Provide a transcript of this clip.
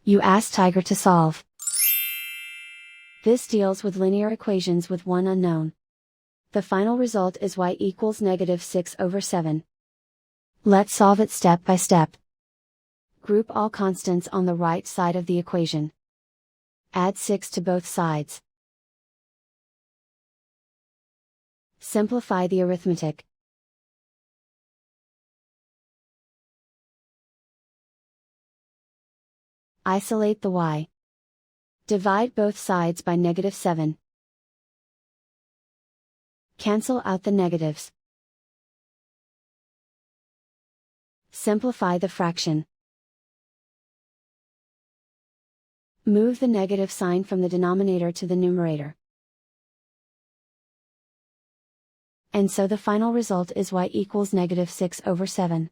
You ask Tiger to solve. This deals with linear equations with one unknown. The final result is y equals -6/7. Let's solve it step by step. Group all constants on the right side of the equation. Add 6 to both sides. Simplify the arithmetic. Isolate the y. Divide both sides by -7. Cancel out the negatives. Simplify the fraction. Move the negative sign from the denominator to the numerator. And so the final result is y equals -6/7.